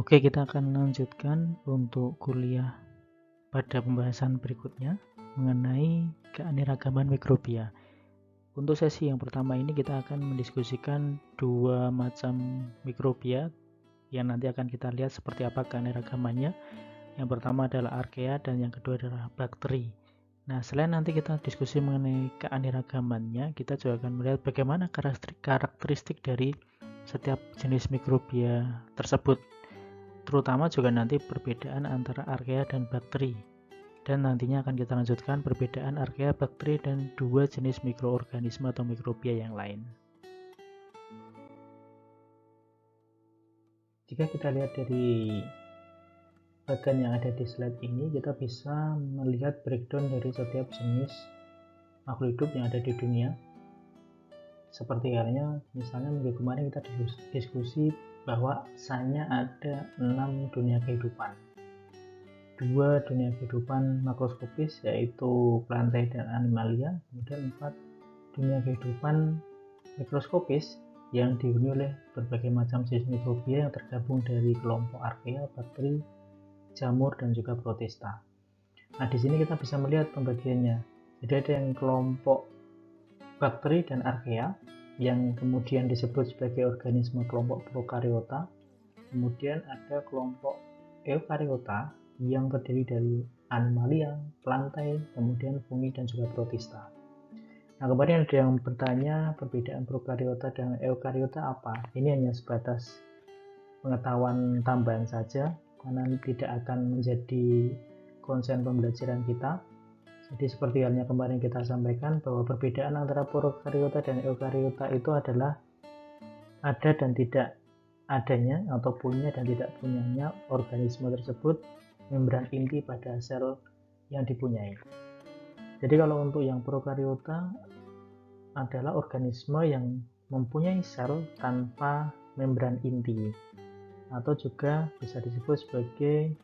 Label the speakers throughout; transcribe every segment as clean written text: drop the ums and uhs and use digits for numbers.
Speaker 1: Oke, kita akan lanjutkan untuk kuliah pada pembahasan berikutnya mengenai keanekaragaman mikrobia. Untuk sesi yang pertama ini kita akan mendiskusikan dua macam mikrobia yang nanti akan kita lihat seperti apa keanekaragamannya. Yang pertama adalah archaea dan yang kedua adalah bakteri. Nah, selain nanti kita diskusi mengenai keanekaragamannya, kita juga akan melihat bagaimana karakteristik dari setiap jenis mikrobia tersebut. Terutama juga nanti perbedaan antara archaea dan bakteri. Dan nantinya akan kita lanjutkan perbedaan archaea, bakteri, dan dua jenis mikroorganisme atau mikrobia yang lain. Jika kita lihat dari bagian yang ada di slide ini, kita bisa melihat breakdown dari setiap jenis makhluk hidup yang ada di dunia. Seperti halnya misalnya minggu kemarin kita diskusi bahwa hanya ada 6 dunia kehidupan. 2 dunia kehidupan makroskopis yaitu plantae dan animalia, kemudian 4 dunia kehidupan mikroskopis yang dihuni oleh berbagai macam jenis mikrobia yang tergabung dari kelompok archaea, bakteri, jamur, dan juga protista. Nah, di sini kita bisa melihat pembagiannya. Jadi ada yang kelompok bakteri dan archaea yang kemudian disebut sebagai organisme kelompok prokariota. Kemudian ada kelompok eukariota yang terdiri dari animalia, plantae, kemudian fungi, dan juga protista. Nah, kemarin ada yang bertanya perbedaan prokariota dan eukariota apa? Ini hanya sebatas pengetahuan tambahan saja, karena tidak akan menjadi konsen pembelajaran kita. Jadi seperti halnya kemarin kita sampaikan bahwa perbedaan antara prokariota dan eukariota itu adalah ada dan tidak adanya atau punya dan tidak punyanya organisme tersebut membran inti pada sel yang dipunyai. Jadi kalau untuk yang prokariota adalah organisme yang mempunyai sel tanpa membran inti atau juga bisa disebut sebagai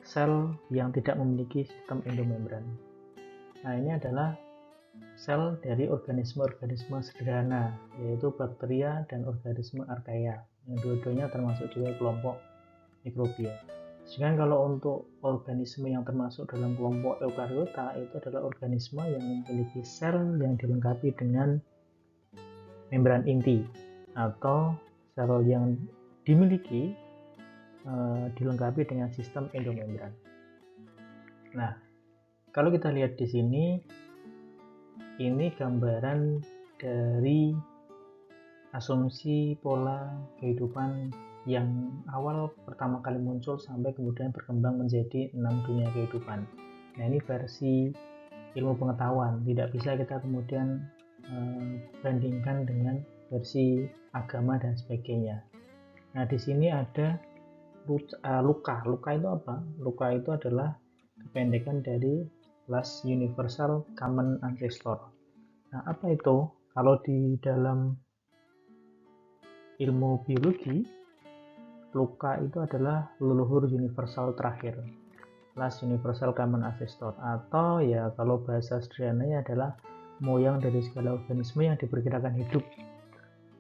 Speaker 1: sel yang tidak memiliki sistem endomembran. Nah, ini adalah sel dari organisme-organisme sederhana, yaitu bakteria dan organisme archaea, yang dua-duanya termasuk juga kelompok mikrobia. Sedangkan kalau untuk organisme yang termasuk dalam kelompok eukariota, itu adalah organisme yang memiliki sel yang dilengkapi dengan membran inti atau sel yang dimiliki dilengkapi dengan sistem endomembran. Nah, kalau kita lihat di sini, ini gambaran dari asumsi pola kehidupan yang awal pertama kali muncul sampai kemudian berkembang menjadi 6 dunia kehidupan. Nah, ini versi ilmu pengetahuan, tidak bisa kita kemudian bandingkan dengan versi agama dan sebagainya. Nah, di sini ada LUCA. LUCA itu apa? LUCA itu adalah kependekan dari Last Universal Common Ancestor. Nah, apa itu? Kalau di dalam ilmu biologi, LUCA itu adalah leluhur universal terakhir, Last Universal Common Ancestor, atau ya kalau bahasa sederhananya adalah moyang dari segala organisme yang diperkirakan hidup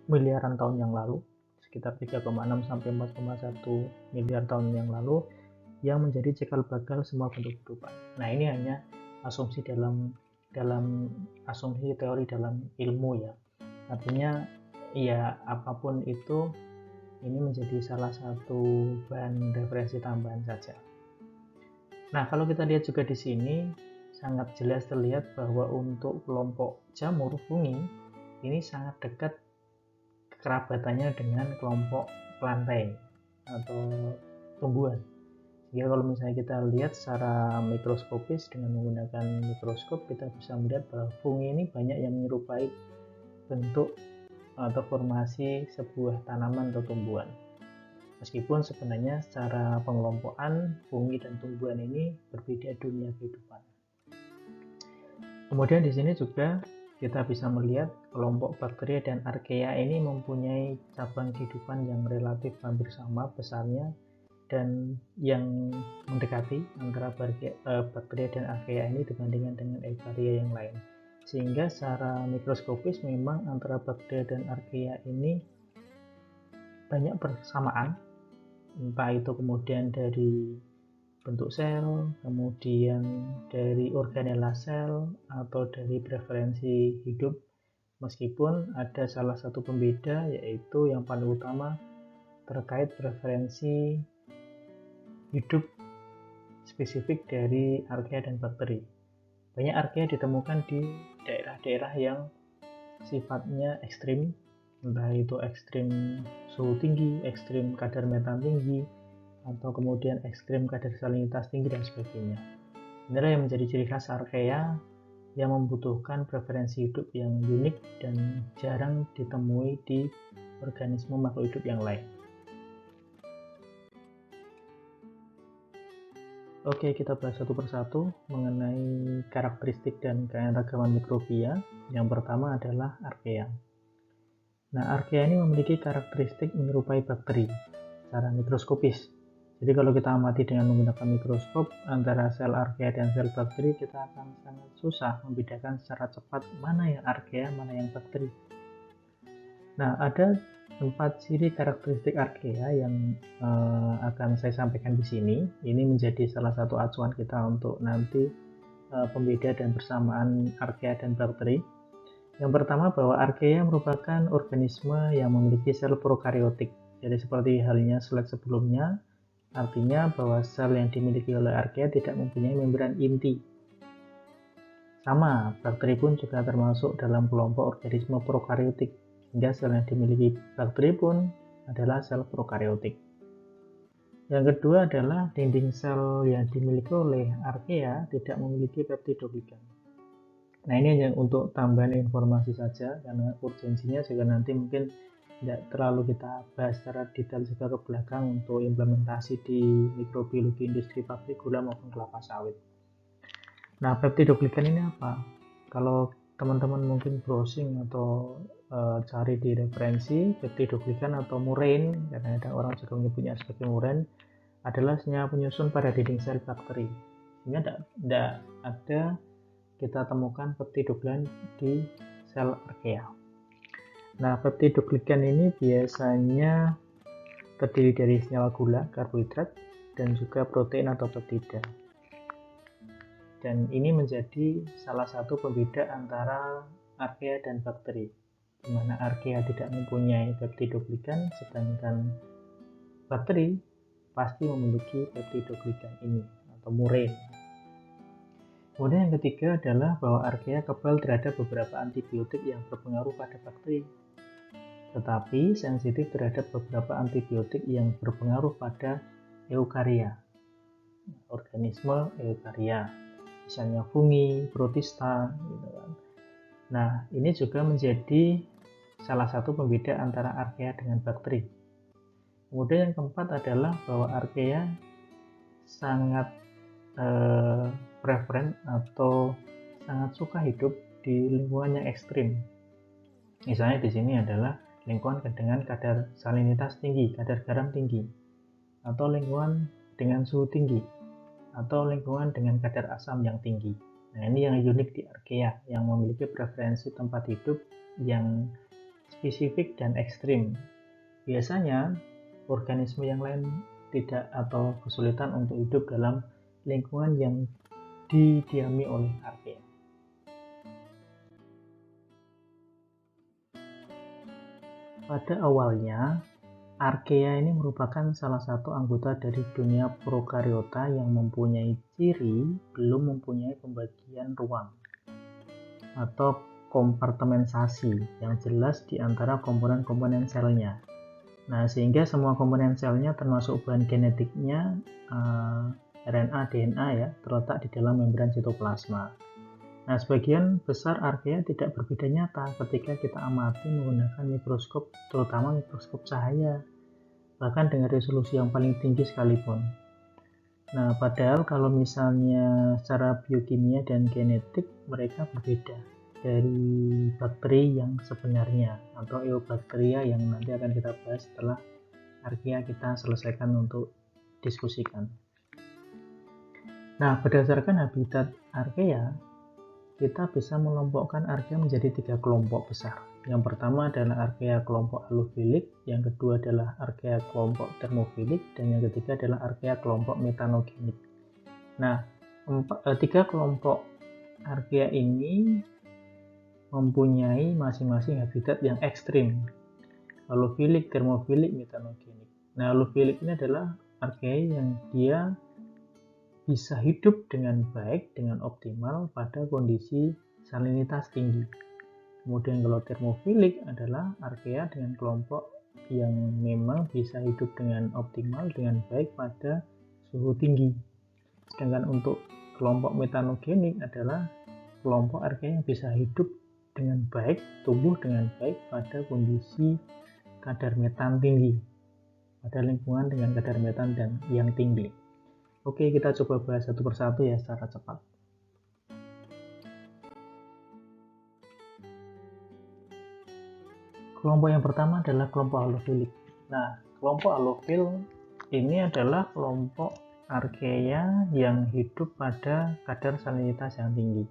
Speaker 1: miliaran tahun yang lalu, sekitar 3,6 sampai 4,1 miliar tahun yang lalu, yang menjadi cikal bakal semua bentuk kehidupan. Nah, ini hanya asumsi dalam asumsi teori dalam ilmu ya. Artinya ya apapun itu ini menjadi salah satu bahan referensi tambahan saja. Nah, kalau kita lihat juga di sini sangat jelas terlihat bahwa untuk kelompok jamur fungi ini sangat dekat kekerabatannya dengan kelompok plantae atau tumbuhan. Jadi kalau misalnya kita lihat secara mikroskopis dengan menggunakan mikroskop, kita bisa melihat bahwa fungi ini banyak yang menyerupai bentuk atau formasi sebuah tanaman atau tumbuhan. Meskipun sebenarnya secara pengelompokan fungi dan tumbuhan ini berbeda dunia kehidupan. Kemudian di sini juga kita bisa melihat kelompok bakteri dan archaea ini mempunyai cabang kehidupan yang relatif hampir sama besarnya dan yang mendekati antara bakteri dan archaea ini dibandingkan dengan eukarya yang lain. Sehingga secara mikroskopis memang antara bakteri dan archaea ini banyak persamaan, entah itu kemudian dari bentuk sel, kemudian dari organela sel, atau dari preferensi hidup, meskipun ada salah satu pembeda, yaitu yang paling utama terkait preferensi hidup spesifik dari archaea dan bakteri. Banyak archaea ditemukan di daerah-daerah yang sifatnya ekstrim, entah itu ekstrim suhu tinggi, ekstrim kadar metan tinggi, atau kemudian ekstrim kadar salinitas tinggi dan sebagainya. Inilah yang menjadi ciri khas archaea yang membutuhkan preferensi hidup yang unik dan jarang ditemui di organisme makhluk hidup yang lain. Oke, kita bahas satu persatu mengenai karakteristik dan keanekaragaman mikrobia. Yang pertama adalah archaea. Nah, archaea ini memiliki karakteristik menyerupai bakteri secara mikroskopis. Jadi kalau kita amati dengan menggunakan mikroskop antara sel archaea dan sel bakteri, kita akan sangat susah membedakan secara cepat mana yang archaea, mana yang bakteri. Nah, ada 4 ciri karakteristik archaea yang akan saya sampaikan di sini. Ini menjadi salah satu acuan kita untuk nanti pembeda dan persamaan archaea dan bakteri. Yang pertama, bahwa archaea merupakan organisme yang memiliki sel prokaryotik. Jadi seperti halnya slide sebelumnya, artinya bahwa sel yang dimiliki oleh archaea tidak mempunyai membran inti. Sama, bakteri pun juga termasuk dalam kelompok organisme prokaryotik, sehingga sel yang dimiliki bakteri pun adalah sel prokaryotik. Yang kedua adalah dinding sel yang dimiliki oleh archaea tidak memiliki peptidoglikan. Nah, ini hanya untuk tambahan informasi saja, karena urgensinya juga nanti mungkin tidak terlalu kita bahas secara detail juga ke belakang untuk implementasi di mikrobiologi industri pabrik gula maupun kelapa sawit. Nah, peptidoglikan ini apa? Kalau teman-teman mungkin browsing atau cari di referensi, peptidoglikan atau murein, karena ada orang juga menyebutnya sebagai murein, adalah senyawa penyusun pada dinding sel bakteri. Sehingga tidak ada kita temukan peptidoglikan di sel archaea. Nah, peptidoglikan ini biasanya terdiri dari senyawa gula, karbohidrat, dan juga protein atau peptida. Dan ini menjadi salah satu pembeda antara archaea dan bakteri, di mana archaea tidak mempunyai peptidoglikan, sedangkan bakteri pasti memiliki peptidoglikan ini atau murein. Kemudian yang ketiga adalah bahwa archaea kebal terhadap beberapa antibiotik yang berpengaruh pada bakteri, tetapi sensitif terhadap beberapa antibiotik yang berpengaruh pada eukarya, organisme eukarya, misalnya fungi, protista, gitu kan. Nah, ini juga menjadi salah satu pembeda antara archaea dengan bakteri. Kemudian yang keempat adalah bahwa archaea sangat preferen atau sangat suka hidup di lingkungan yang ekstrim. Misalnya di sini adalah lingkungan dengan kadar salinitas tinggi, kadar garam tinggi, atau lingkungan dengan suhu tinggi, atau lingkungan dengan kadar asam yang tinggi. Nah, ini yang unik di archaea, yang memiliki preferensi tempat hidup yang spesifik dan ekstrim. Biasanya organisme yang lain tidak atau kesulitan untuk hidup dalam lingkungan yang didiami oleh archaea. Pada awalnya, archaea ini merupakan salah satu anggota dari dunia prokariota yang mempunyai ciri belum mempunyai pembagian ruang atau kompartementasi yang jelas di antara komponen-komponen selnya. Nah, sehingga semua komponen selnya termasuk bahan genetiknya, RNA, DNA ya, terletak di dalam membran sitoplasma. Nah, sebagian besar archaea tidak berbeda nyata ketika kita amati menggunakan mikroskop, terutama mikroskop cahaya, bahkan dengan resolusi yang paling tinggi sekalipun. Nah, padahal kalau misalnya secara biokimia dan genetik mereka berbeda dari bakteri yang sebenarnya atau eubacteria yang nanti akan kita bahas setelah archaea kita selesaikan untuk diskusikan. Nah, berdasarkan habitat archaea, kita bisa mengelompokkan archaea menjadi 3 kelompok besar. Yang pertama adalah archaea kelompok halofilik, yang kedua adalah archaea kelompok termofilik, dan yang ketiga adalah archaea kelompok metanogenik. Nah, tiga kelompok archaea ini mempunyai masing-masing habitat yang ekstrim, halofilik, termofilik, metanogenik. Nah, halofilik ini adalah archaea yang dia bisa hidup dengan baik, dengan optimal pada kondisi salinitas tinggi. Kemudian kalau termofilik adalah archaea dengan kelompok yang memang bisa hidup dengan optimal, dengan baik pada suhu tinggi. Sedangkan untuk kelompok metanogenik adalah kelompok archaea yang bisa hidup dengan baik, tumbuh dengan baik pada kondisi kadar metan tinggi, pada lingkungan dengan kadar metan dan yang tinggi. Oke, kita coba bahas satu persatu ya secara cepat. Kelompok yang pertama adalah kelompok halofilik. Nah, kelompok halofil ini adalah kelompok archaea yang hidup pada kadar salinitas yang tinggi.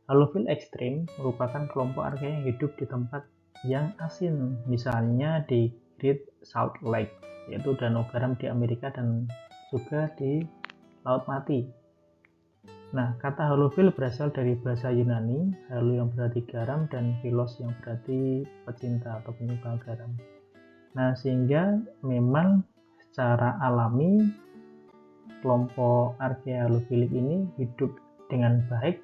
Speaker 1: Halofil ekstrim merupakan kelompok archaea yang hidup di tempat yang asin, misalnya di Great Salt Lake, yaitu danau garam di Amerika dan juga di Laut Mati. Nah, kata halofil berasal dari bahasa Yunani, halo yang berarti garam dan philos yang berarti pecinta atau penyuka garam. Nah, sehingga memang secara alami kelompok archaea halofilik ini hidup dengan baik,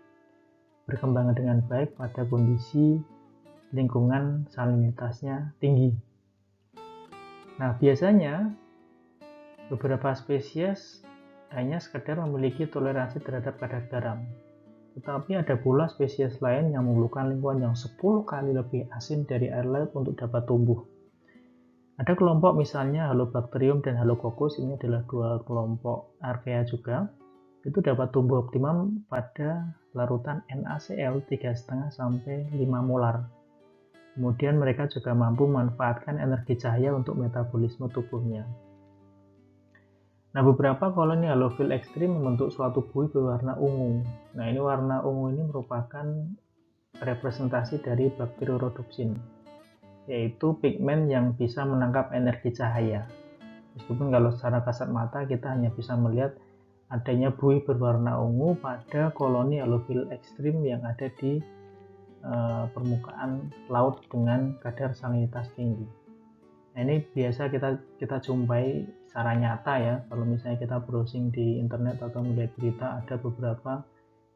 Speaker 1: berkembang dengan baik pada kondisi lingkungan salinitasnya tinggi. Nah, biasanya beberapa spesies hanya sekedar memiliki toleransi terhadap kadar garam. Tetapi ada pula spesies lain yang memerlukan lingkungan yang 10 kali lebih asin dari air laut untuk dapat tumbuh. Ada kelompok misalnya Halobacterium dan Halococcus, ini adalah dua kelompok archaea juga. Itu dapat tumbuh optimum pada larutan NaCl 3,5 sampai 5 molar. Kemudian mereka juga mampu memanfaatkan energi cahaya untuk metabolisme tubuhnya. Nah, beberapa koloni halofil ekstrim membentuk suatu buih berwarna ungu. Nah, ini warna ungu ini merupakan representasi dari bakteriorodopsin, yaitu pigmen yang bisa menangkap energi cahaya. Meskipun kalau secara kasat mata kita hanya bisa melihat adanya buih berwarna ungu pada koloni halofil ekstrim yang ada di permukaan laut dengan kadar salinitas tinggi. Nah, ini biasa kita jumpai secara nyata ya, kalau misalnya kita browsing di internet atau melihat berita, ada beberapa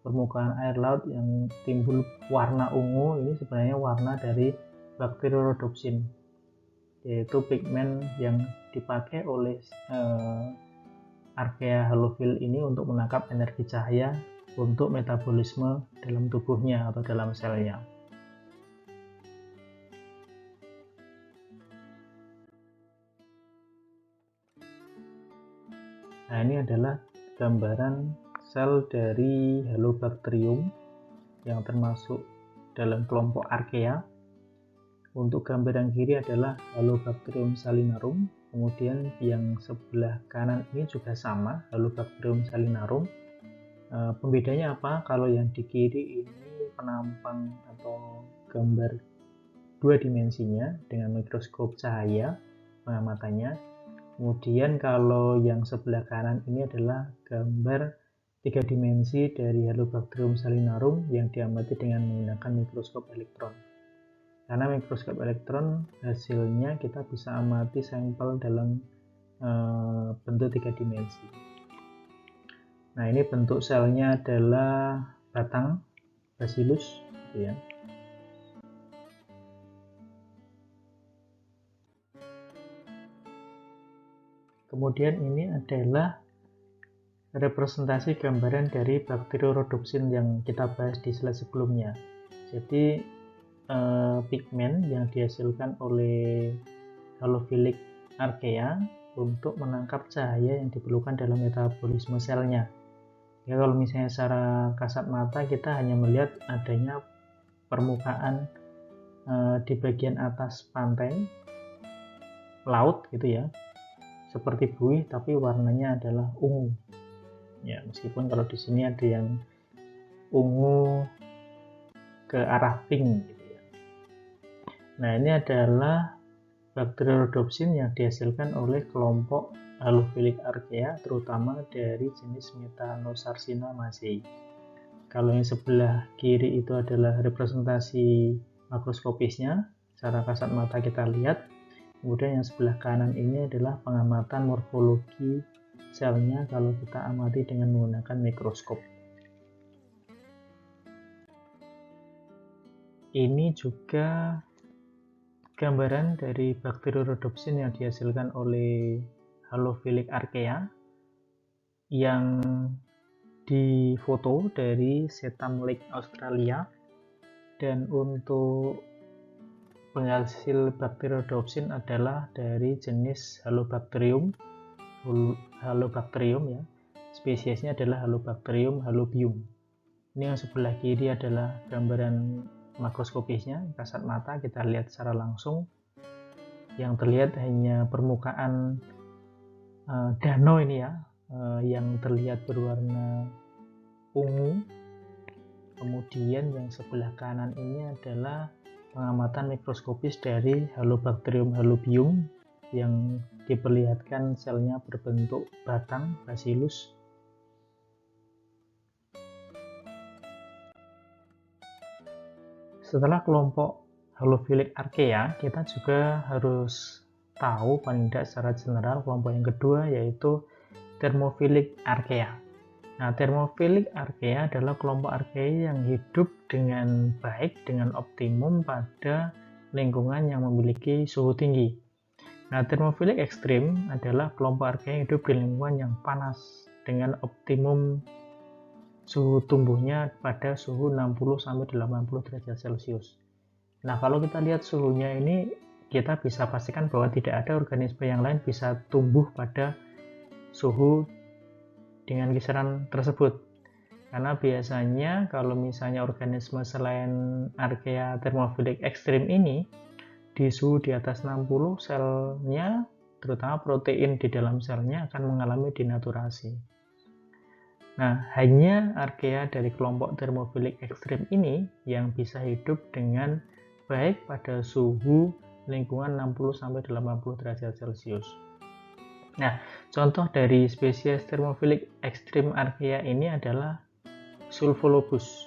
Speaker 1: permukaan air laut yang timbul warna ungu. Ini sebenarnya warna dari bakteriorodopsin, yaitu pigmen yang dipakai oleh archaea halofil ini untuk menangkap energi cahaya untuk metabolisme dalam tubuhnya atau dalam selnya. Nah, ini adalah gambaran sel dari Halobacterium yang termasuk dalam kelompok archaea. Untuk gambar yang kiri adalah Halobacterium salinarum, kemudian yang sebelah kanan ini juga sama, Halobacterium salinarum. Pembedanya apa? Kalau yang di kiri ini penampang atau gambar dua dimensinya dengan mikroskop cahaya pengamatannya. Kemudian kalau yang sebelah kanan ini adalah gambar tiga dimensi dari Halobacterium salinarum yang diamati dengan menggunakan mikroskop elektron. Karena mikroskop elektron hasilnya kita bisa amati sampel dalam bentuk tiga dimensi. Nah, ini bentuk selnya adalah batang Bacillus, gitu ya. Kemudian ini adalah representasi gambaran dari bakteriorodopsin yang kita bahas di slide sebelumnya. Jadi pigmen yang dihasilkan oleh halofilik archaea untuk menangkap cahaya yang diperlukan dalam metabolisme selnya. Ya, kalau misalnya secara kasat mata kita hanya melihat adanya permukaan di bagian atas pantai laut gitu ya, seperti buih tapi warnanya adalah ungu. Ya, meskipun kalau di sini ada yang ungu ke arah pink gitu ya. Nah, ini adalah bakteri rhodopsin yang dihasilkan oleh kelompok Halophilic archaea, terutama dari jenis Methanosarcina masei. Kalau yang sebelah kiri itu adalah representasi makroskopisnya, secara kasat mata kita lihat. Kemudian yang sebelah kanan ini adalah pengamatan morfologi selnya kalau kita amati dengan menggunakan mikroskop. Ini juga gambaran dari bakteri rhodopsin yang dihasilkan oleh Halophilic archaea yang difoto dari Chatham Lake, Australia. Dan untuk penghasil bakteri rhodopsin adalah dari jenis Halobacterium ya. Spesiesnya adalah Halobacterium halobium. Ini yang sebelah kiri adalah gambaran makroskopisnya, kasat mata kita lihat secara langsung. Yang terlihat hanya permukaan danau ini ya, yang terlihat berwarna ungu. Kemudian yang sebelah kanan ini adalah pengamatan mikroskopis dari Halobacterium halobium yang diperlihatkan selnya berbentuk batang bacillus. Setelah kelompok Halophilic archaea, kita juga harus tahu paling tidak secara general kelompok yang kedua, yaitu Thermophilic archaea. Nah, Thermophilic archaea adalah kelompok archaea yang hidup dengan baik, dengan optimum pada lingkungan yang memiliki suhu tinggi. Nah, Thermophilic ekstrim adalah kelompok archaea yang hidup di lingkungan yang panas dengan optimum suhu tumbuhnya pada suhu 60-80 derajat Celcius. Nah, kalau kita lihat suhunya ini, kita bisa pastikan bahwa tidak ada organisme yang lain bisa tumbuh pada suhu dengan kisaran tersebut. Karena biasanya kalau misalnya organisme selain archaea thermophilic ekstrim ini, di suhu di atas 60, selnya, terutama protein di dalam selnya akan mengalami denaturasi. Nah, hanya archaea dari kelompok thermophilic ekstrim ini yang bisa hidup dengan baik pada suhu lingkungan 60-80 derajat Celcius. Nah, contoh dari spesies thermophilic ekstrim archaea ini adalah Sulfolobus.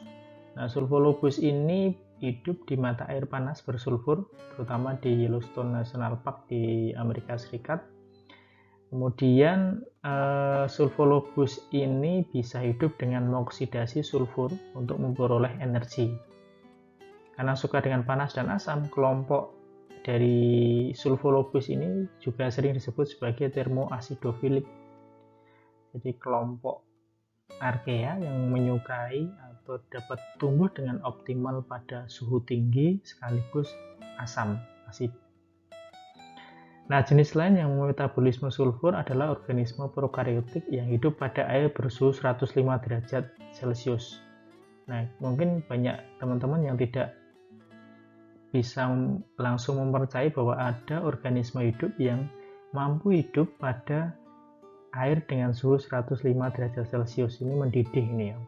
Speaker 1: Nah, Sulfolobus ini hidup di mata air panas bersulfur, terutama di Yellowstone National Park di Amerika Serikat. Kemudian Sulfolobus ini bisa hidup dengan mengoksidasi sulfur untuk memperoleh energi. Karena suka dengan panas dan asam, kelompok dari Sulfolobus ini juga sering disebut sebagai thermoacidophilic. Jadi kelompok archaea yang menyukai atau dapat tumbuh dengan optimal pada suhu tinggi sekaligus asam, asid. Nah, jenis lain yang memetabolisme sulfur adalah organisme prokaryotik yang hidup pada air bersuhu 105 derajat Celcius. Nah, mungkin banyak teman-teman yang tidak bisa langsung mempercayai bahwa ada organisme hidup yang mampu hidup pada air dengan suhu 105 derajat Celcius. Ini mendidih ini ya.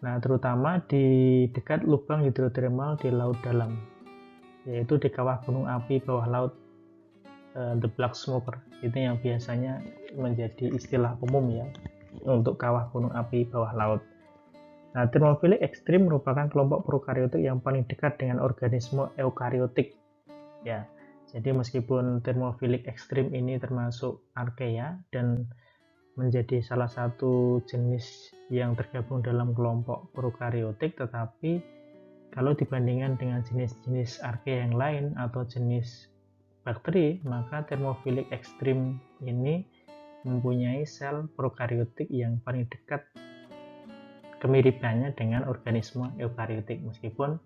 Speaker 1: Nah, terutama di dekat lubang hidrotermal di laut dalam, yaitu di kawah gunung api bawah laut, the black smoker. Itu yang biasanya menjadi istilah umum ya untuk kawah gunung api bawah laut. Nah, thermophilic ekstrim merupakan kelompok prokaryotik yang paling dekat dengan organisme eukaryotik ya. Jadi meskipun thermophilic ekstrim ini termasuk archaea dan menjadi salah satu jenis yang tergabung dalam kelompok prokaryotik, tetapi kalau dibandingkan dengan jenis-jenis archaea yang lain atau jenis bakteri, maka thermophilic ekstrim ini mempunyai sel prokaryotik yang paling dekat kemiripannya dengan organisme eukaryotik, meskipun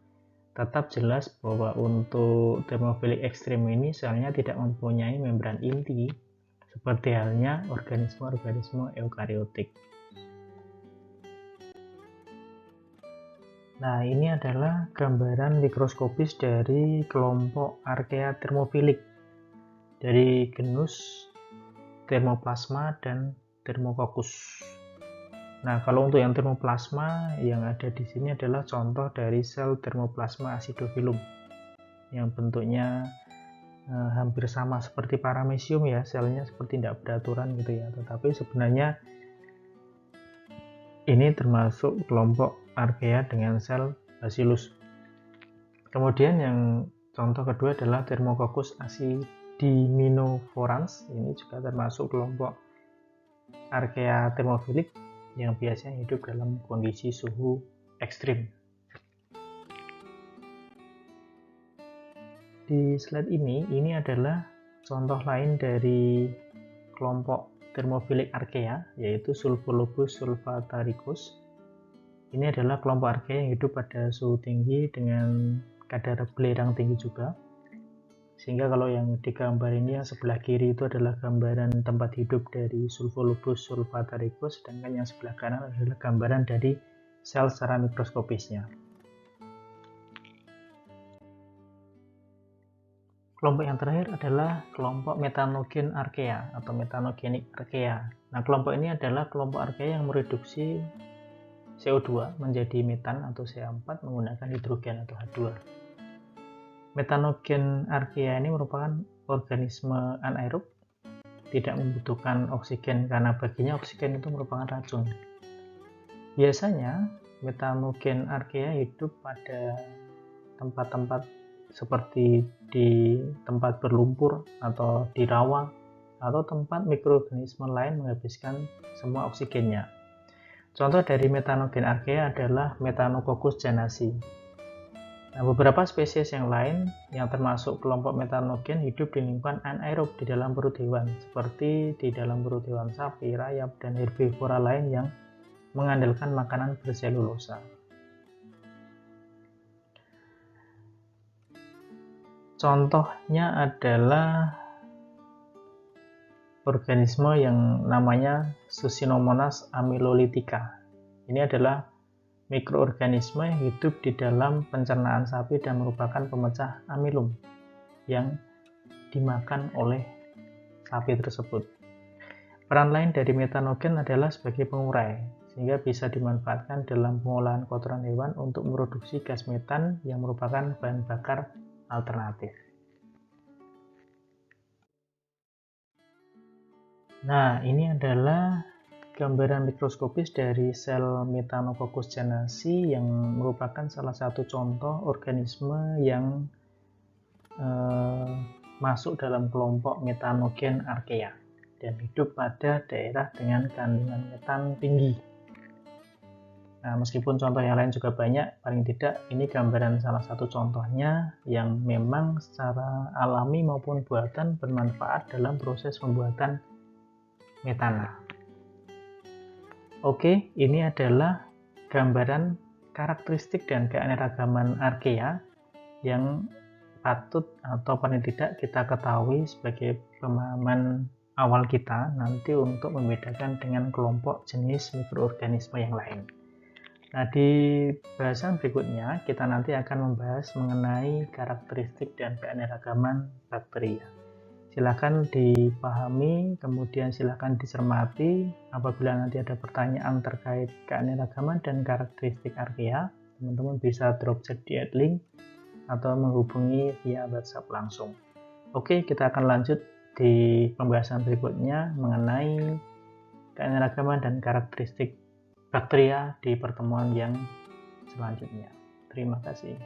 Speaker 1: tetap jelas bahwa untuk thermophilic ekstrim ini selnya tidak mempunyai membran inti seperti halnya organisme-organisme eukaryotik. Nah, ini adalah gambaran mikroskopis dari kelompok archaea thermophilic dari genus Thermoplasma dan Thermococcus. Nah, kalau untuk yang Thermoplasma yang ada di sini adalah contoh dari sel Thermoplasma acidophilum. yang bentuknya hampir sama seperti paramecium ya, selnya seperti tidak beraturan gitu ya, tetapi sebenarnya ini termasuk kelompok Archaea dengan sel Bacillus. Kemudian yang contoh kedua adalah Thermococcus acidiminophorans. Ini juga termasuk kelompok Archaea thermophilic yang biasanya hidup dalam kondisi suhu ekstrim. Di slide ini adalah contoh lain dari kelompok thermophilic Archaea, yaitu Sulfolobus sulfataricus. Ini adalah kelompok Archaea yang hidup pada suhu tinggi dengan kadar belerang tinggi juga. Sehingga kalau yang digambar ini yang sebelah kiri itu adalah gambaran tempat hidup dari Sulfolobus sulfataricus, sedangkan yang sebelah kanan adalah gambaran dari sel secara mikroskopisnya. Kelompok yang terakhir adalah kelompok metanogen Archaea atau metanogenik Archaea. Nah, kelompok ini adalah kelompok Archaea yang mereduksi CO2 menjadi metan atau CH4 menggunakan hidrogen atau H2. Metanogen Archaea ini merupakan organisme anaerob, tidak membutuhkan oksigen karena baginya oksigen itu merupakan racun. Biasanya metanogen Archaea hidup pada tempat-tempat seperti di tempat berlumpur atau di rawa atau tempat mikroorganisme lain menghabiskan semua oksigennya. Contoh dari metanogen Archaea adalah Methanococcus janasi. Nah, beberapa spesies yang lain yang termasuk kelompok metanogen hidup di lingkungan anaerob di dalam perut hewan, seperti di dalam perut hewan sapi, rayap, dan herbivora lain yang mengandalkan makanan berselulosa. Contohnya adalah organisme yang namanya Sucinomonas amylolytica. Ini adalah mikroorganisme yang hidup di dalam pencernaan sapi dan merupakan pemecah amilum yang dimakan oleh sapi tersebut. Peran lain dari metanogen adalah sebagai pengurai, sehingga bisa dimanfaatkan dalam pengolahan kotoran hewan untuk memproduksi gas metan yang merupakan bahan bakar alternatif. Nah, ini adalah gambaran mikroskopis dari sel Methanococcus janasi yang merupakan salah satu contoh organisme yang masuk dalam kelompok metanogen Archaea dan hidup pada daerah dengan kandungan metan tinggi. Nah, meskipun contoh yang lain juga banyak, paling tidak ini gambaran salah satu contohnya yang memang secara alami maupun buatan bermanfaat dalam proses pembuatan metana. Oke, ini adalah gambaran karakteristik dan keanekaragaman Archaea yang patut atau paling tidak kita ketahui sebagai pemahaman awal kita nanti untuk membedakan dengan kelompok jenis mikroorganisme yang lain. Nah, di bahasan berikutnya kita nanti akan membahas mengenai karakteristik dan keanekaragaman bakteria. Silakan dipahami, kemudian silakan dicermati. Apabila nanti ada pertanyaan terkait keanekaragaman dan karakteristik Archaea, teman-teman bisa drop chat di @link atau menghubungi via WhatsApp langsung. Oke, kita akan lanjut di pembahasan berikutnya mengenai keanekaragaman dan karakteristik bakteria di pertemuan yang selanjutnya. Terima kasih.